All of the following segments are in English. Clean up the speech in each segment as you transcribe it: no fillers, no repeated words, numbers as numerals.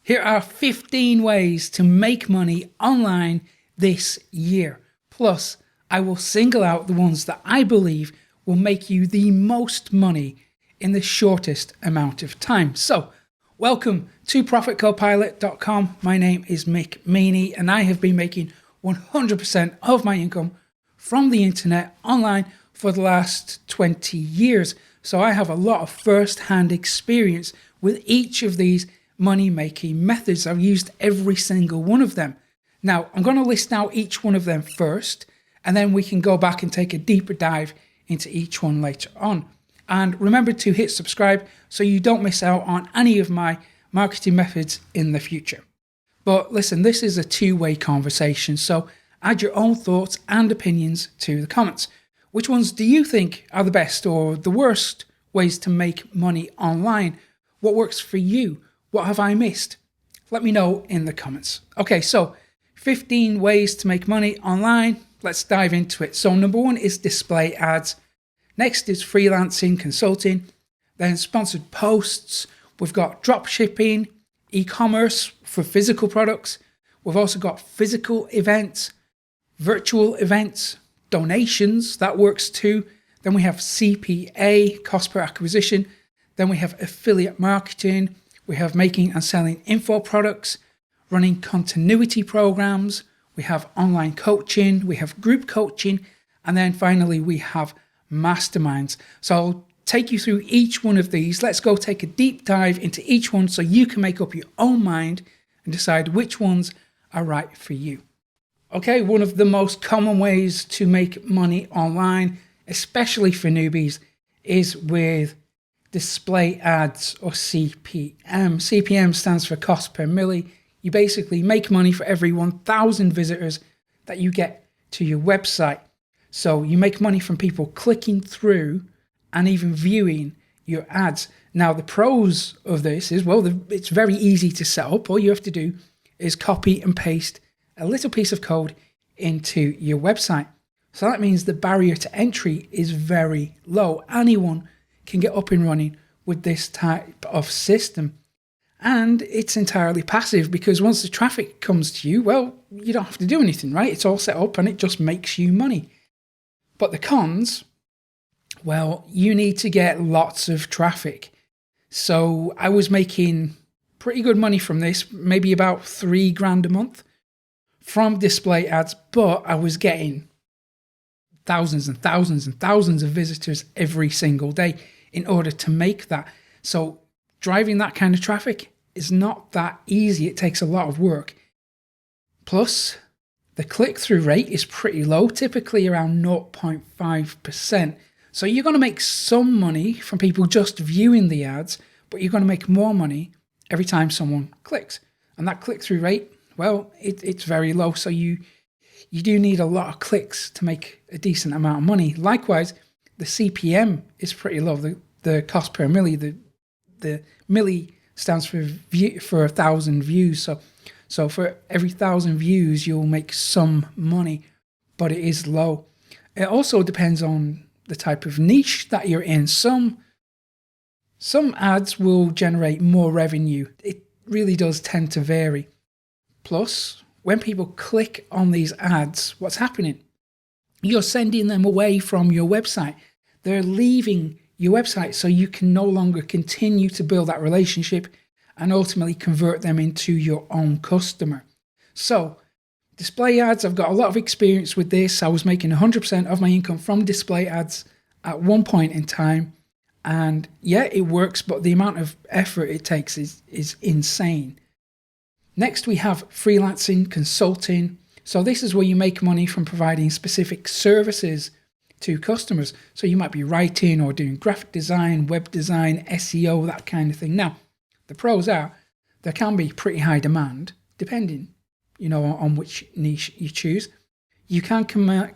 Here are 15 ways to make money online this year. Plus, I will single out the ones that I believe will make you the most money in the shortest amount of time. So, welcome to ProfitCopilot.com. My name is Mick Meaney, and I have been making 100% of my income from the internet online for the last 20 years. So I have a lot of first-hand experience with each of these money-making methods. I've used every single one of them. Now, I'm going to list out each one of them first, and then we can go back and take a deeper dive into each one later on. And remember to hit subscribe so you don't miss out on any of my marketing methods in the future. But listen, this is a two-way conversation, so add your own thoughts and opinions to the comments. Which ones do you think are the best or the worst ways to make money online? What works for you? What have I missed? Let me know in the comments. Okay, so 15 ways to make money online. Let's dive into it. So number one is display ads. Next is freelancing, consulting, then sponsored posts. We've got dropshipping, e-commerce for physical products. We've also got physical events, virtual events, donations, that works too. Then we have CPA, cost per acquisition. Then we have affiliate marketing. We have making and selling info products, running continuity programs. We have online coaching. We have group coaching. And then finally, we have Masterminds. So I'll take you through each one of these. Let's go take a deep dive into each one so you can make up your own mind and decide which ones are right for you. Okay, one of the most common ways to make money online, especially for newbies, is with display ads or CPM. CPM stands for cost per milli. You basically make money for every 1,000 visitors that you get to your website. So you make money from people clicking through and even viewing your ads. Now, the pros of this is, well, it's very easy to set up. All you have to do is copy and paste a little piece of code into your website. So that means the barrier to entry is very low. Anyone can get up and running with this type of system. And it's entirely passive because once the traffic comes to you, well, you don't have to do anything, right? It's all set up and it just makes you money. But the cons, well, you need to get lots of traffic. So I was making pretty good money from this, maybe about $3,000 a month from display ads, but I was getting thousands and thousands and thousands of visitors every single day in order to make that. So driving that kind of traffic is not that easy. It takes a lot of work. Plus, the click-through rate is pretty low, typically around 0.5%. So you're going to make some money from people just viewing the ads, but you're going to make more money every time someone clicks. And that click-through rate, well, it's very low. So you do need a lot of clicks to make a decent amount of money. Likewise, the CPM is pretty low. The cost per milli, the milli stands for 1,000 views. So for every 1,000 views, you'll make some money, but it is low. It also depends on the type of niche that you're in. Some ads will generate more revenue. It really does tend to vary. Plus, when people click on these ads, what's happening? You're sending them away from your website. They're leaving your website, so you can no longer continue to build that relationship and ultimately convert them into your own customer. So display ads, I've got a lot of experience with this. I was making 100% of my income from display ads at one point in time. And yeah, it works, but the amount of effort it takes is insane. Next, we have freelancing, consulting. So this is where you make money from providing specific services to customers. So you might be writing or doing graphic design, web design, SEO, that kind of thing. Now, the pros are there can be pretty high demand, depending, on which niche you choose. You can command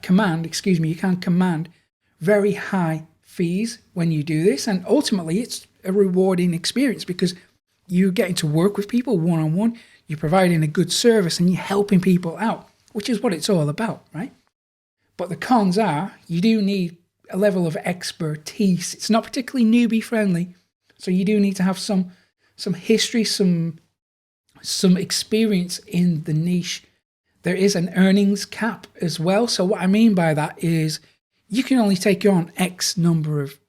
very high fees when you do this, and ultimately it's a rewarding experience because you're getting to work with people one-on-one, you're providing a good service, and you're helping people out, which is what it's all about, right? But the cons are you do need a level of expertise. It's not particularly newbie friendly, so you do need to have some history, some some experience in the niche. There is an earnings cap as well. So what I mean by that is you can only take on X number of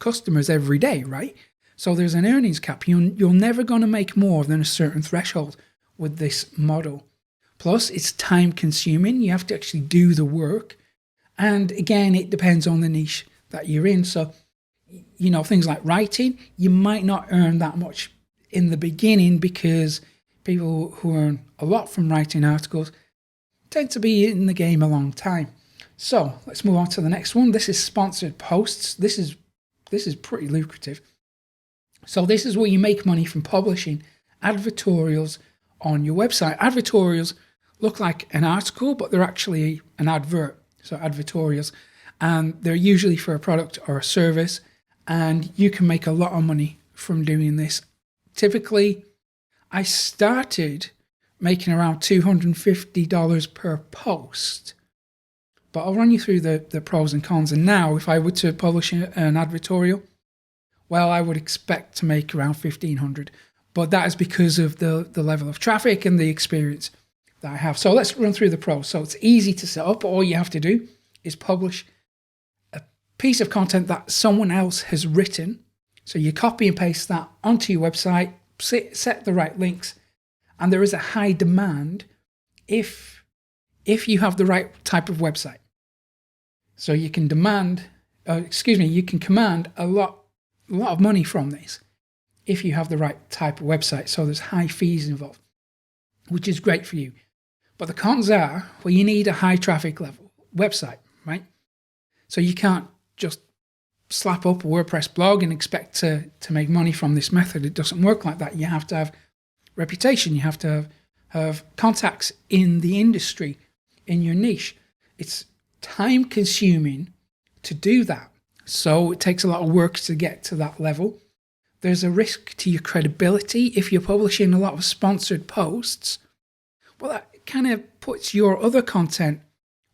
customers every day, right? So there's an earnings cap. You're never going to make more than a certain threshold with this model. Plus, it's time consuming. You have to actually do the work. And again, it depends on the niche that you're in. So, things like writing, you might not earn that much in the beginning because people who earn a lot from writing articles tend to be in the game a long time. So let's move on to the next one. This is sponsored posts. This is pretty lucrative. So this is where you make money from publishing advertorials on your website. Advertorials look like an article, but they're actually an advert. So advertorials, and they're usually for a product or a service, and you can make a lot of money from doing this. Typically, I started making around $250 per post, but I'll run you through the pros and cons. And now, if I were to publish an advertorial, well, I would expect to make around $1,500, but that is because of the level of traffic and the experience that I have. So let's run through the pros. So it's easy to set up. All you have to do is publish a piece of content that someone else has written. So you copy and paste that onto your website, set the right links, and there is a high demand if you have the right type of website. So you can you can command a lot of money from this if you have the right type of website. So there's high fees involved, which is great for you. But the cons are, well, you need a high traffic level website, right? So you can't just slap up a WordPress blog and expect to make money from this method. It doesn't work like that. You have to have reputation. You have to have contacts in the industry, in your niche. It's time consuming to do that. So it takes a lot of work to get to that level. There's a risk to your credibility if you're publishing a lot of sponsored posts. Well, that kind of puts your other content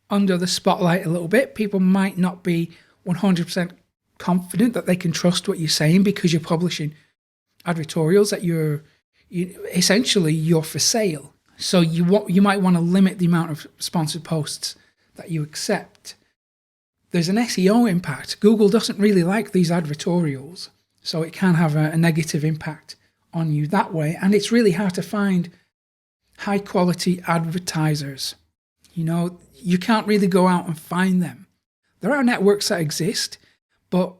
under the spotlight a little bit. People might not be 100% confident that they can trust what you're saying because you're publishing advertorials that essentially you're for sale. So you might want to limit the amount of sponsored posts that you accept. There's an SEO impact. Google doesn't really like these advertorials, so it can have a negative impact on you that way. And it's really hard to find high quality advertisers. You can't really go out and find them. There are networks that exist, but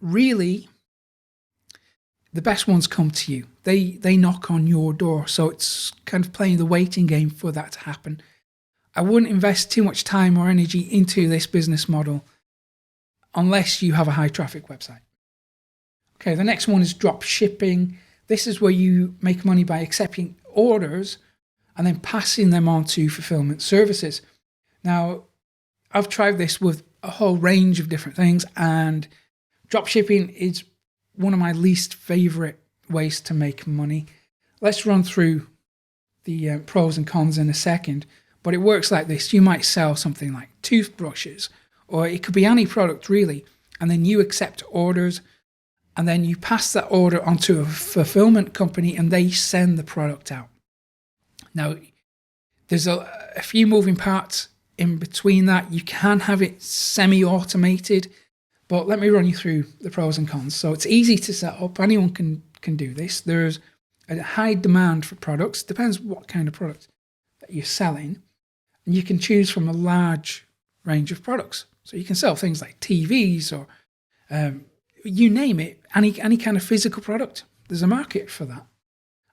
really the best ones come to you. They knock on your door. So it's kind of playing the waiting game for that to happen. I wouldn't invest too much time or energy into this business model unless you have a high traffic website. Okay, the next one is drop shipping. This is where you make money by accepting orders and then passing them on to fulfillment services. Now, I've tried this with a whole range of different things, and dropshipping is one of my least favorite ways to make money. Let's run through the pros and cons in a second, but it works like this. You might sell something like toothbrushes, or it could be any product really, and then you accept orders, and then you pass that order onto a fulfillment company and they send the product out. Now, there's a few moving parts in between that. You can have it semi-automated, but let me run you through the pros and cons. So it's easy to set up. Anyone can do this. There's a high demand for products. Depends what kind of product that you're selling. And you can choose from a large range of products. So you can sell things like TVs or you name it, any kind of physical product. There's a market for that.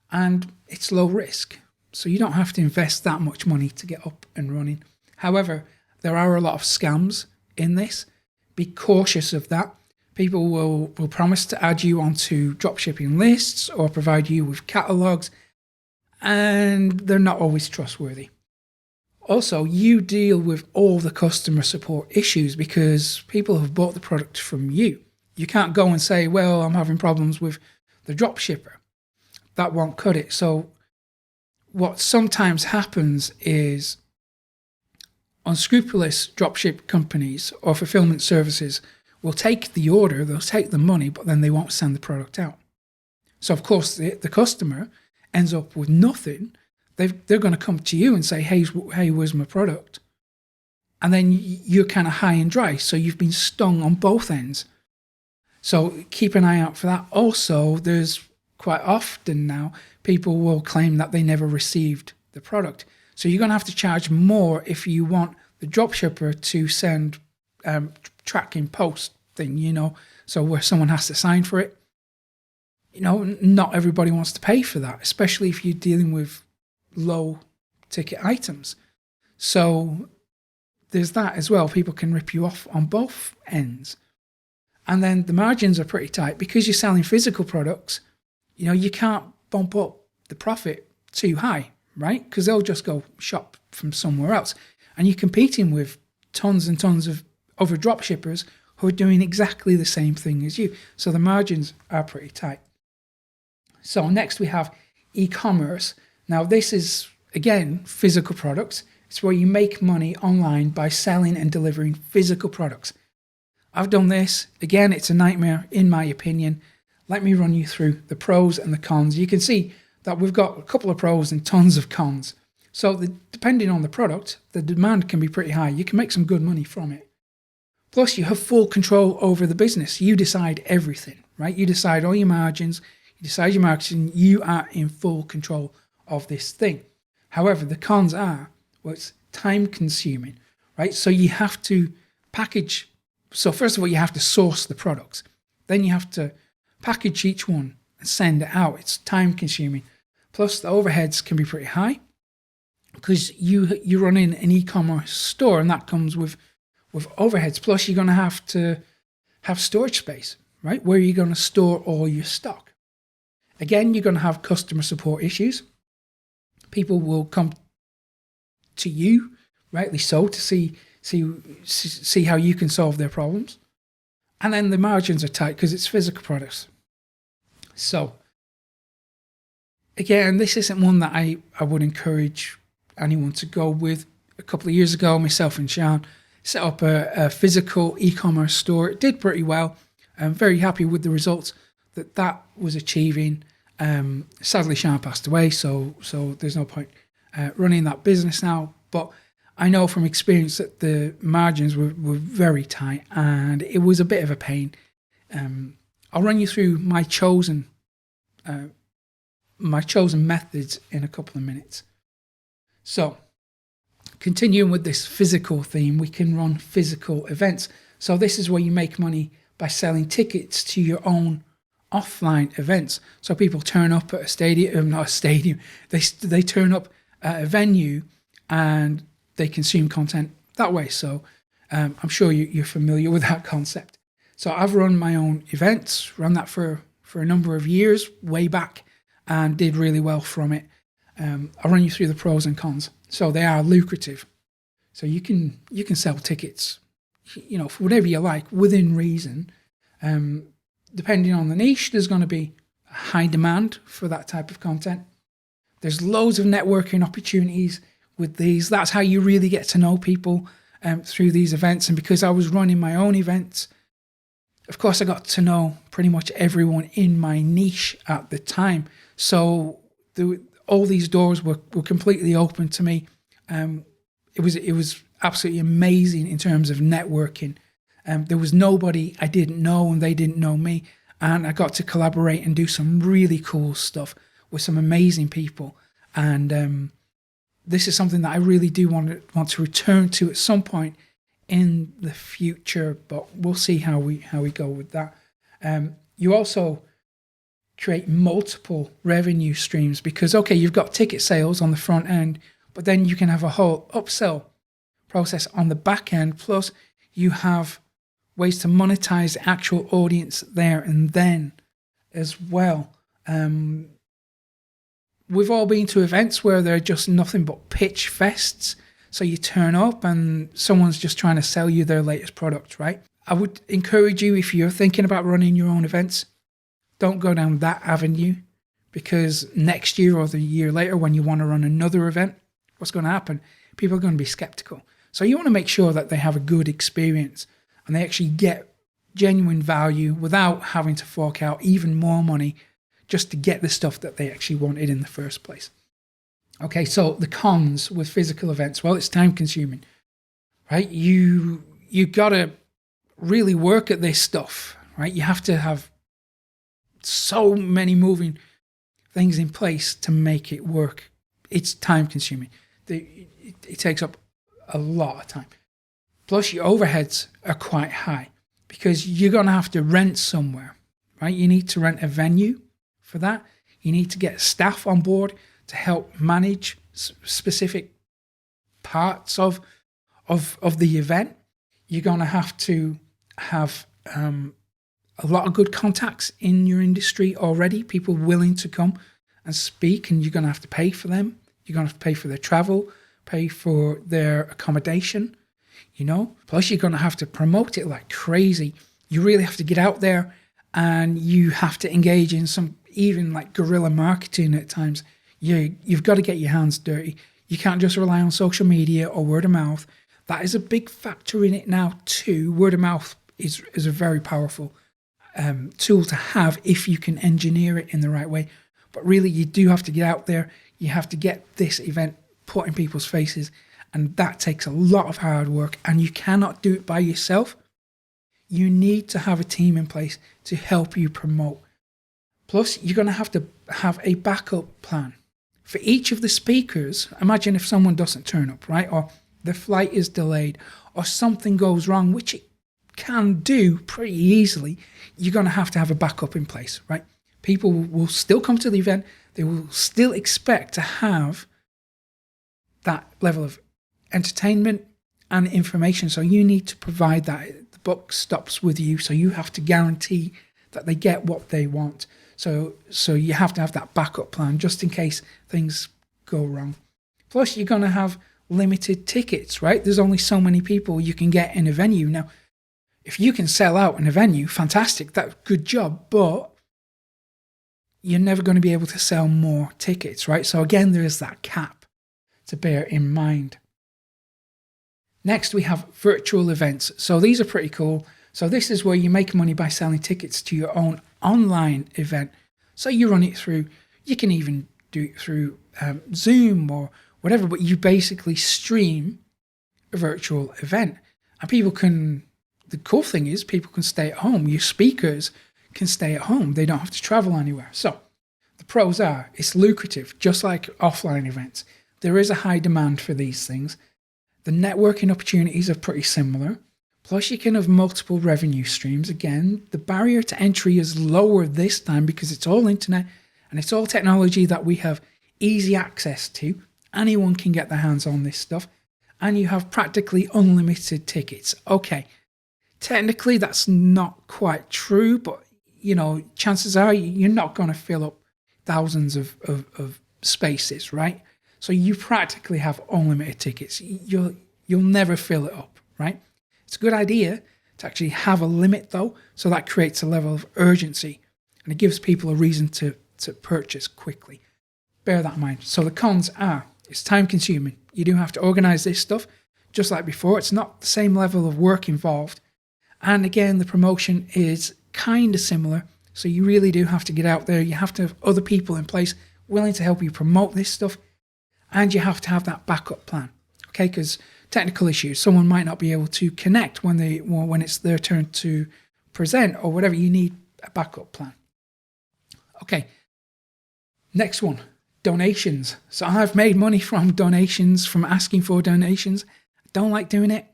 And it's low risk. So you don't have to invest that much money to get up and running. However, there are a lot of scams in this. Be cautious of that. People will promise to add you onto dropshipping lists or provide you with catalogs, and they're not always trustworthy. Also, you deal with all the customer support issues because people have bought the product from you. You can't go and say, well, I'm having problems with the dropshipper. That won't cut it. So what sometimes happens is unscrupulous dropship companies or fulfillment services will take the order, they'll take the money, but then they won't send the product out. So of course the customer ends up with nothing, they're going to come to you and say, hey, where's my product? And then you're kind of high and dry. So you've been stung on both ends. So keep an eye out for that. Also, there's quite often now, people will claim that they never received the product. So you're going to have to charge more if you want the dropshipper to send tracking post thing, so where someone has to sign for it. Not everybody wants to pay for that, especially if you're dealing with low ticket items. So there's that as well. People can rip you off on both ends. And then the margins are pretty tight because you're selling physical products. You can't bump up the profit too high, right? Because they'll just go shop from somewhere else. And you're competing with tons and tons of other dropshippers who are doing exactly the same thing as you. So the margins are pretty tight. So next we have e-commerce. Now this is, again, physical products. It's where you make money online by selling and delivering physical products. I've done this. Again, it's a nightmare in my opinion. Let me run you through the pros and the cons. You can see that we've got a couple of pros and tons of cons. So depending on the product, the demand can be pretty high. You can make some good money from it. Plus, you have full control over the business. You decide everything, right? You decide all your margins, you decide your marketing, you are in full control of this thing. However, the cons are, well, it's time consuming, right? So you have to package. So first of all, you have to source the products. Then you have to package each one and send it out. It's time consuming. Plus the overheads can be pretty high because you run in an e-commerce store and that comes with overheads. Plus you're going to have storage space, right? Where are you going to store all your stock? Again, you're going to have customer support issues. People will come to you, rightly so, to see how you can solve their problems. And then the margins are tight because it's physical products. So again, this isn't one that I would encourage anyone to go with. A couple of years ago, myself and Sean set up a physical e-commerce store. It did pretty well. I'm very happy with the results that was achieving. Sadly, Sean passed away, so there's no point running that business now. But I know from experience that the margins were very tight and it was a bit of a pain. I'll run you through my chosen methods in a couple of minutes. So continuing with this physical theme, we can run physical events. So this is where you make money by selling tickets to your own offline events. So people turn up at a stadium, not a stadium, they turn up at a venue and they consume content that way. So I'm sure you're familiar with that concept. So I've run my own events, run that for a number of years, way back, and did really well from it. I'll run you through the pros and cons. So they are lucrative. So you can sell tickets, for whatever you like, within reason. Depending on the niche, there's going to be a high demand for that type of content. There's loads of networking opportunities with these. That's how you really get to know people through these events. And because I was running my own events, of course, I got to know pretty much everyone in my niche at the time. So all these doors were completely open to me. It was absolutely amazing in terms of networking. There was nobody I didn't know and they didn't know me. And I got to collaborate and do some really cool stuff with some amazing people. And this is something that I really do want to return to at some point in the future, but we'll see how we go with that. You also create multiple revenue streams because, okay, you've got ticket sales on the front end, but then you can have a whole upsell process on the back end. Plus you have ways to monetize the actual audience there and then as well. We've all been to events where they're just nothing but pitch fests. So you turn up and someone's just trying to sell you their latest product, right? I would encourage you, if you're thinking about running your own events, don't go down that avenue, because next year or the year later when you want to run another event, what's going to happen? People are going to be skeptical. So you want to make sure that they have a good experience and they actually get genuine value without having to fork out even more money just to get the stuff that they actually wanted in the first place. Okay, so the cons with physical events, well, it's time consuming, right? You got to really work at this stuff, right? You have to have so many moving things in place to make it work. It's time consuming. It takes up a lot of time. Plus your overheads are quite high because you're going to have to rent somewhere, right? You need to rent a venue for that. You need to get staff on board to help manage specific parts of the event. You're going to have a lot of good contacts in your industry already, people willing to come and speak, and you're going to have to pay for them. You're going to have to pay for their travel, pay for their accommodation, Plus, you're going to have to promote it like crazy. You really have to get out there, and you have to engage in some even like guerrilla marketing at times. You've got to get your hands dirty. You can't just rely on social media or word of mouth. That is a big factor in it now too. Word of mouth is a very powerful tool to have if you can engineer it in the right way. But really, you do have to get out there. You have to get this event put in people's faces. And that takes a lot of hard work. And you cannot do it by yourself. You need to have a team in place to help you promote. Plus, you're going to have a backup plan. For each of the speakers, imagine if someone doesn't turn up, right? Or the flight is delayed, or something goes wrong, which it can do pretty easily. You're going to have a backup in place, right? People will still come to the event. They will still expect to have that level of entertainment and information. So you need to provide that. The buck stops with you. So you have to guarantee that they get what they want. So you have to have that backup plan just in case things go wrong. Plus, you're going to have limited tickets, right? There's only so many people you can get in a venue. Now, if you can sell out in a venue, fantastic. That's good job. But you're never going to be able to sell more tickets, right? So again, there is that cap to bear in mind. Next, we have virtual events. So these are pretty cool. So this is where you make money by selling tickets to your own online event. So you run it through, you can even do it through Zoom or whatever, but you basically stream a virtual event. And the cool thing is people can stay at home. Your speakers can stay at home. They don't have to travel anywhere. So the pros are, it's lucrative, just like offline events. There is a high demand for these things. The networking opportunities are pretty similar. Plus, you can have multiple revenue streams. Again, the barrier to entry is lower this time because it's all internet and it's all technology that we have easy access to. Anyone can get their hands on this stuff. And you have practically unlimited tickets. Okay, technically that's not quite true, but chances are you're not going to fill up thousands of spaces, right? So you practically have unlimited tickets. You'll never fill it up, right? It's a good idea to actually have a limit though, so that creates a level of urgency and it gives people a reason to purchase quickly. Bear that in mind. So the cons are, it's time consuming. You do have to organize this stuff just like before. It's not the same level of work involved. And again, the promotion is kind of similar. So you really do have to get out there. You have to have other people in place willing to help you promote this stuff. And you have to have that backup plan. Okay, because technical issues, someone might not be able to connect when it's their turn to present or whatever. You need a backup plan. Okay, next one, donations. So I've made money from donations, from asking for donations. I don't like doing it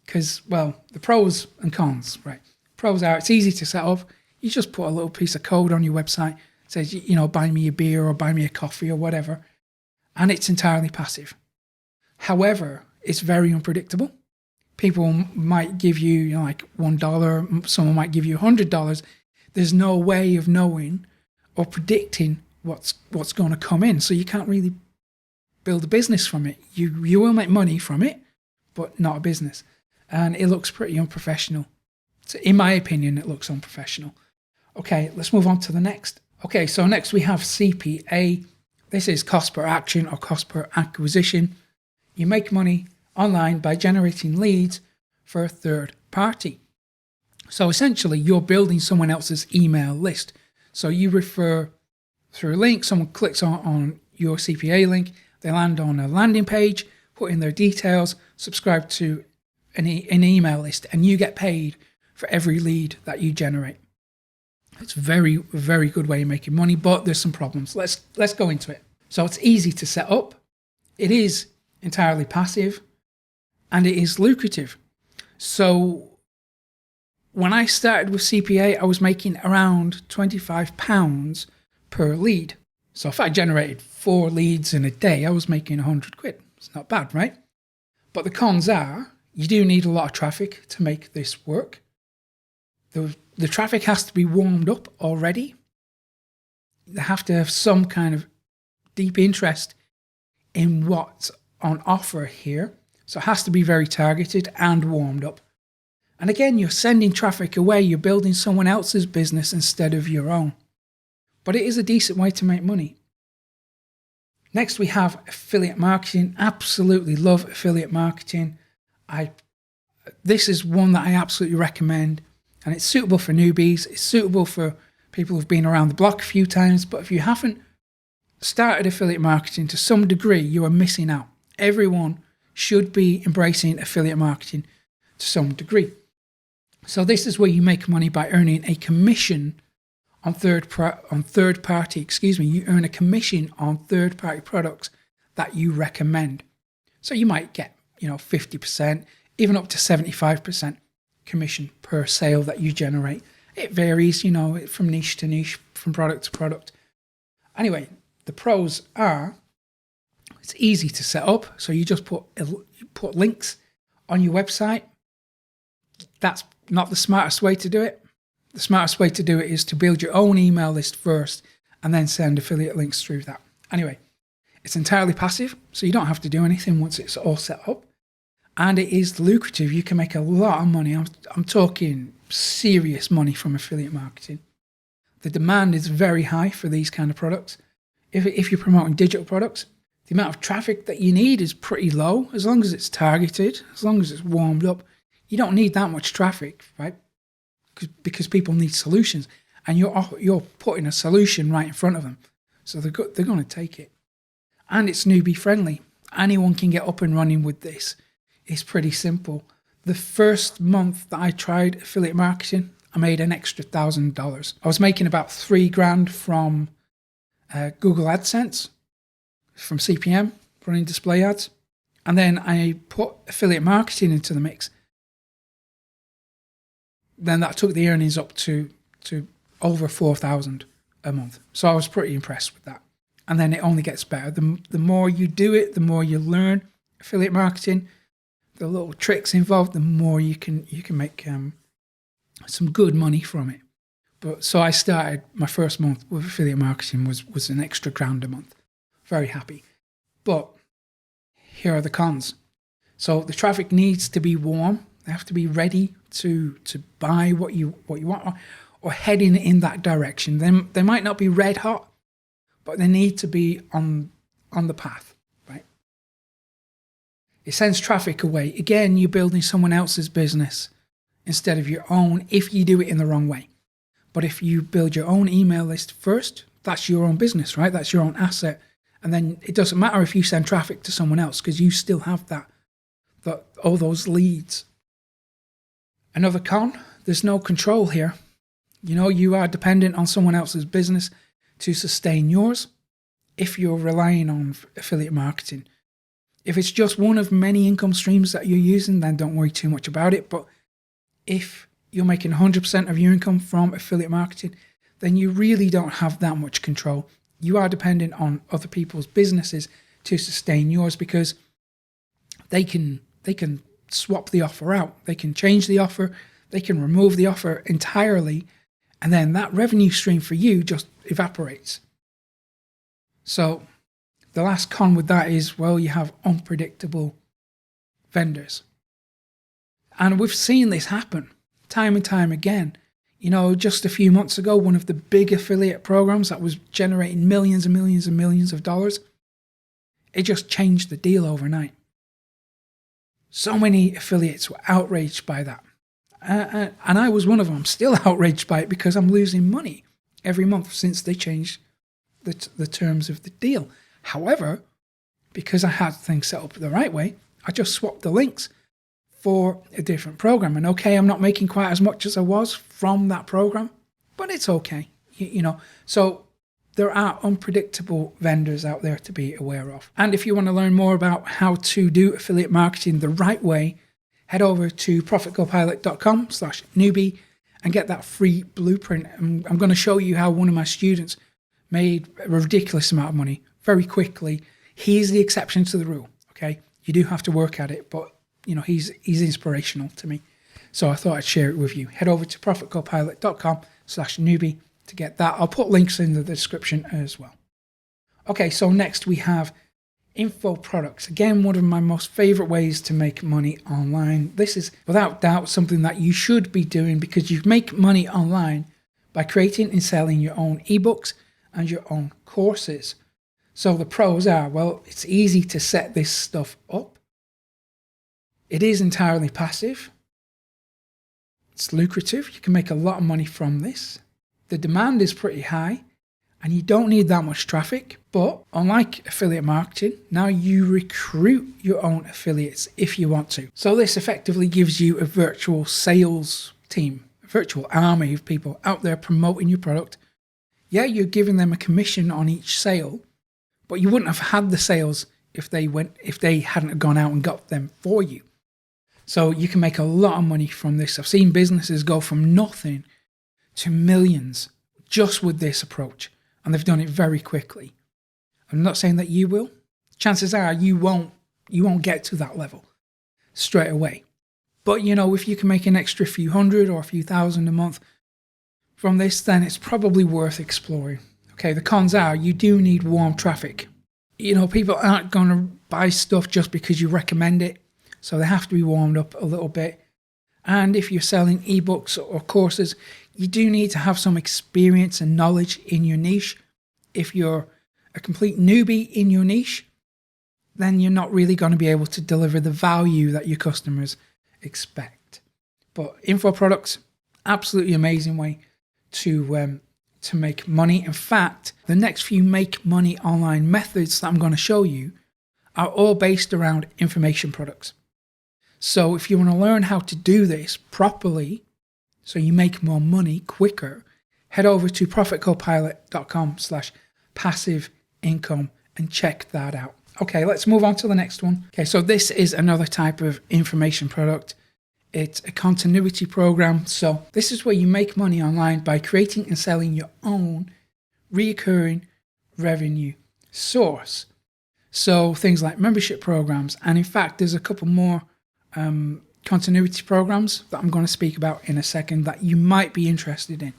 because, well, the pros and cons, right? Pros are, it's easy to set up. You just put a little piece of code on your website. It says, buy me a beer or buy me a coffee or whatever. And it's entirely passive. However, it's very unpredictable. People might give you, like $1. Someone might give you $100. There's no way of knowing or predicting what's going to come in. So you can't really build a business from it. You will make money from it, but not a business. And it looks pretty unprofessional. So in my opinion, it looks unprofessional. Okay, let's move on to the next. Okay, so next we have CPA. This is cost per action or cost per acquisition. You make money online by generating leads for a third party. So essentially, you're building someone else's email list. So you refer through a link. Someone clicks on your CPA link, they land on a landing page, put in their details, subscribe to an email list, and you get paid for every lead that you generate. It's a very, very good way of making money, but there's some problems. Let's go into it. So it's easy to set up. It is entirely passive, and it is lucrative. So when I started with CPA, I was making around £25 per lead. So if I generated 4 leads in a day, I was making 100 quid. It's not bad, right? But the cons are, you do need a lot of traffic to make this work. The traffic has to be warmed up already. They have to have some kind of deep interest in what's on offer here. So it has to be very targeted and warmed up. And again, you're sending traffic away. You're building someone else's business instead of your own. But it is a decent way to make money. Next, we have affiliate marketing. Absolutely love affiliate marketing. This is one that I absolutely recommend. And it's suitable for newbies. It's suitable for people who've been around the block a few times. But if you haven't started affiliate marketing to some degree, you are missing out. Everyone should be embracing affiliate marketing to some degree. So this is where you make money by earning a commission on third party. You earn a commission on third party products that you recommend. So you might get 50%, even up to 75% commission per sale that you generate. It varies, from niche to niche, from product to product. Anyway, the pros are it's easy to set up. So you just put links on your website. That's not the smartest way to do it. The smartest way to do it is to build your own email list first and then send affiliate links through that. Anyway, it's entirely passive, so you don't have to do anything once it's all set up. And it is lucrative. You can make a lot of money. I'm talking serious money from affiliate marketing. The demand is very high for these kind of products. If you're promoting digital products, the amount of traffic that you need is pretty low. As long as it's targeted, as long as it's warmed up, you don't need that much traffic, right? Because people need solutions, and you're putting a solution right in front of them. So they're going to take it. And it's newbie friendly. Anyone can get up and running with this. It's pretty simple. The first month that I tried affiliate marketing, I made an extra $1,000. I was making about $3,000 from Google AdSense, from CPM, running display ads. And then I put affiliate marketing into the mix. Then that took the earnings up to over $4,000 a month. So I was pretty impressed with that. And then it only gets better. The more you do it, the more you learn affiliate marketing, the little tricks involved, the more you can make some good money from it. But so I started my first month with affiliate marketing was an extra £1,000 a month. Very happy. But here are the cons. So the traffic needs to be warm. They have to be ready to buy what you want or heading in that direction. Then they might not be red hot, but they need to be on the path, right? It sends traffic away. Again, you're building someone else's business instead of your own if you do it in the wrong way. But if you build your own email list first, that's your own business, right? That's your own asset. And then it doesn't matter if you send traffic to someone else because you still have all those leads. Another con, there's no control here. You are dependent on someone else's business to sustain yours if you're relying on affiliate marketing. If it's just one of many income streams that you're using, then don't worry too much about it. But if you're making 100% of your income from affiliate marketing, then you really don't have that much control. You are dependent on other people's businesses to sustain yours because they can swap the offer out. They can change the offer. They can remove the offer entirely. And then that revenue stream for you just evaporates. So the last con with that is, well, you have unpredictable vendors. And we've seen this happen time and time again. Just a few months ago, one of the big affiliate programs that was generating millions and millions and millions of dollars, it just changed the deal overnight. So many affiliates were outraged by that. And I was one of them. I'm still outraged by it because I'm losing money every month since they changed the terms of the deal. However, because I had things set up the right way, I just swapped the links for a different program. And okay, I'm not making quite as much as I was from that program, but it's okay. So there are unpredictable vendors out there to be aware of. And if you want to learn more about how to do affiliate marketing the right way, head over to profitcopilot.com/newbie and get that free blueprint. I'm going to show you how one of my students made a ridiculous amount of money very quickly. He's the exception to the rule, okay? You do have to work at it, but he's inspirational to me. So I thought I'd share it with you. Head over to profitcopilot.com/newbie to get that. I'll put links in the description as well. Okay, so next we have info products. Again, one of my most favorite ways to make money online. This is without doubt something that you should be doing because you make money online by creating and selling your own ebooks and your own courses. So the pros are, well, it's easy to set this stuff up. It is entirely passive. It's lucrative. You can make a lot of money from this. The demand is pretty high and you don't need that much traffic. But unlike affiliate marketing, now you recruit your own affiliates if you want to. So this effectively gives you a virtual sales team, a virtual army of people out there promoting your product. Yeah, you're giving them a commission on each sale, but you wouldn't have had the sales if they hadn't gone out and got them for you. So you can make a lot of money from this. I've seen businesses go from nothing to millions just with this approach, and they've done it very quickly. I'm not saying that you will. Chances are you won't get to that level straight away. But if you can make an extra few hundred or a few thousand a month from this, then it's probably worth exploring. Okay, the cons are you do need warm traffic. People aren't going to buy stuff just because you recommend it. So they have to be warmed up a little bit. And if you're selling ebooks or courses, you do need to have some experience and knowledge in your niche. If you're a complete newbie in your niche, then you're not really going to be able to deliver the value that your customers expect. But info products, absolutely amazing way to make money. In fact, the next few make money online methods that I'm going to show you are all based around information products. So if you want to learn how to do this properly, so you make more money quicker, head over to profitcopilot.com/passive income and check that out. Okay, let's move on to the next one. Okay, so this is another type of information product. It's a continuity program. So this is where you make money online by creating and selling your own recurring revenue source. So things like membership programs. And in fact, there's a couple more continuity programs that I'm going to speak about in a second that you might be interested in.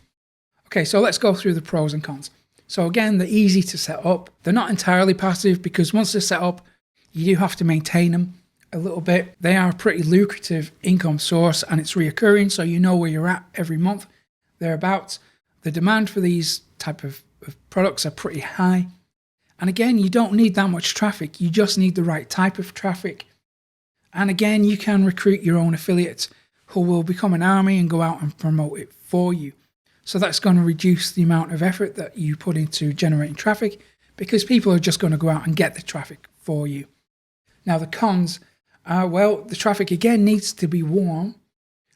Okay, so let's go through the pros and cons. So again, they're easy to set up. They're not entirely passive because once they're set up, you do have to maintain them a little bit. They are a pretty lucrative income source and it's reoccurring, so you know where you're at every month, thereabouts. The demand for these type of products are pretty high. And again, you don't need that much traffic. You just need the right type of traffic. And again, you can recruit your own affiliates who will become an army and go out and promote it for you. So that's going to reduce the amount of effort that you put into generating traffic because people are just going to go out and get the traffic for you. Now, the cons are, well, the traffic again needs to be warm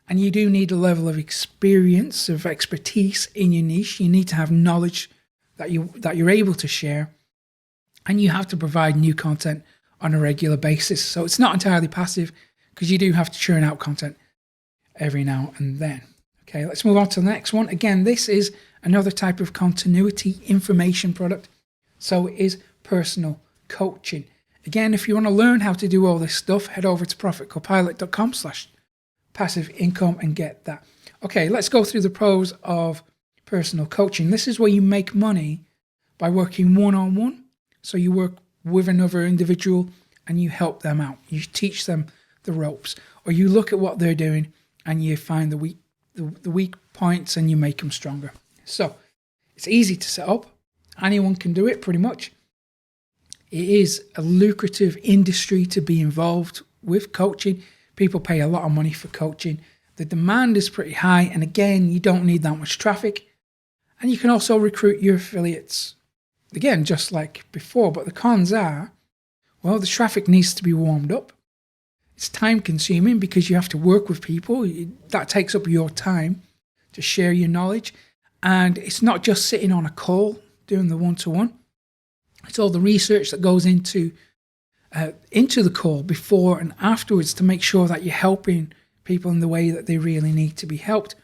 and you do need a level of experience, of expertise in your niche. You need to have knowledge that you're able to share, and you have to provide new content on a regular basis. So it's not entirely passive because you do have to churn out content every now and then. Okay, let's move on to the next one. Again, this is another type of continuity information product. So it is personal coaching. Again, if you want to learn how to do all this stuff, head over to profitcopilot.com/passive income and get that. Okay, let's go through the pros of personal coaching. This is where you make money by working one-on-one. So you work with another individual and you help them out. You teach them the ropes, or you look at what they're doing and you find the weak points and you make them stronger. So it's easy to set up. Anyone can do it pretty much. It is a lucrative industry to be involved with coaching. People pay a lot of money for coaching. The demand is pretty high. And again, you don't need that much traffic. And you can also recruit your affiliates again, just like before, but the cons are, well, the traffic needs to be warmed up. It's time consuming because you have to work with people. That takes up your time to share your knowledge. And it's not just sitting on a call doing the one-to-one. It's all the research that goes into the call before and afterwards to make sure that you're helping people in the way that they really need to be helped.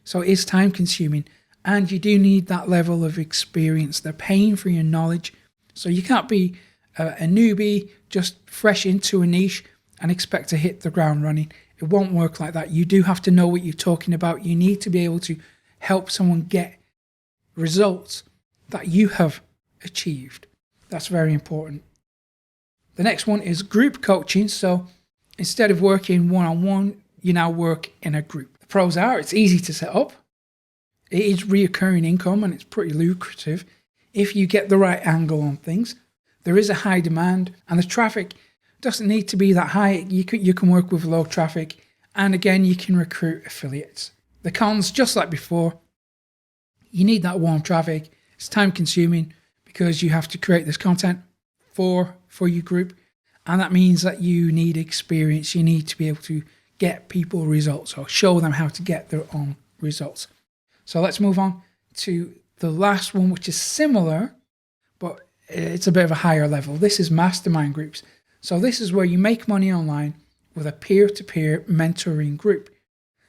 So it is time consuming, and you do need that level of experience. They're paying for your knowledge. So you can't be a newbie just fresh into a niche and expect to hit the ground running. It won't work like that. You do have to know what you're talking about. You need to be able to help someone get results that you have achieved. That's very important. The next one is group coaching. So instead of working one-on-one, you now work in a group. The pros are it's easy to set up. It is reoccurring income and it's pretty lucrative if you get the right angle on things. There is a high demand and the traffic doesn't need to be that high. You can work with low traffic, and again, you can recruit affiliates. The cons, just like before, you need that warm traffic. It's time consuming because you have to create this content for your group, and that means that you need experience. You need to be able to get people results or show them how to get their own results. So let's move on to the last one, which is similar, but it's a bit of a higher level. This is mastermind groups. So this is where you make money online with a peer-to-peer mentoring group.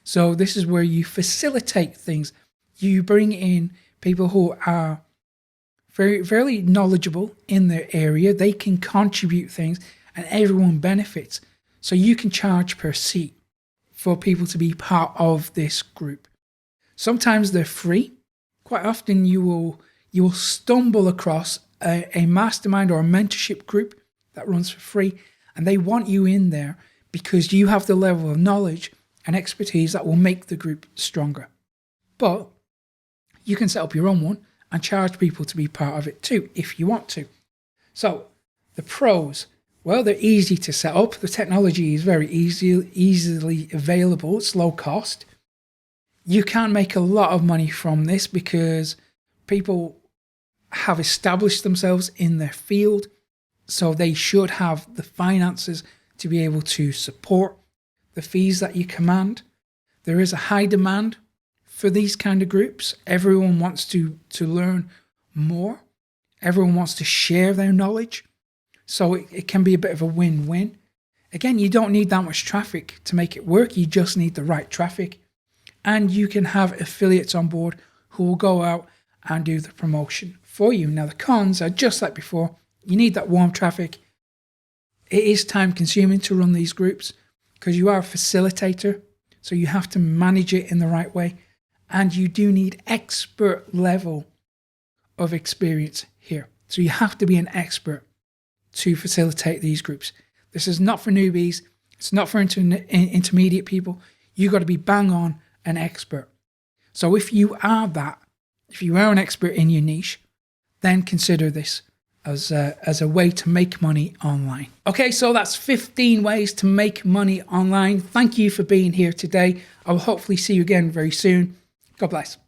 So this is where you facilitate things. You bring in people who are very knowledgeable in their area. They can contribute things and everyone benefits. So you can charge per seat for people to be part of this group. Sometimes they're free. Quite often you will stumble across a mastermind or a mentorship group that runs for free, and they want you in there because you have the level of knowledge and expertise that will make the group stronger. But you can set up your own one and charge people to be part of it too if you want to. So the pros, well, they're easy to set up. The technology is very easily available. It's low cost. You can make a lot of money from this because people have established themselves in their field. So they should have the finances to be able to support the fees that you command. There is a high demand for these kind of groups. Everyone wants to learn more. Everyone wants to share their knowledge. So it can be a bit of a win-win. Again, you don't need that much traffic to make it work. You just need the right traffic. And you can have affiliates on board who will go out and do the promotion for you. Now, the cons are just like before. You need that warm traffic. It is time consuming to run these groups because you are a facilitator. So you have to manage it in the right way. And you do need expert level of experience here. So you have to be an expert to facilitate these groups. This is not for newbies. It's not for intermediate people. You got to be bang on an expert. So if you are an expert in your niche, then consider this as a way to make money online. Okay, so that's 15 ways to make money online. Thank you for being here today. I will hopefully see you again very soon. God bless.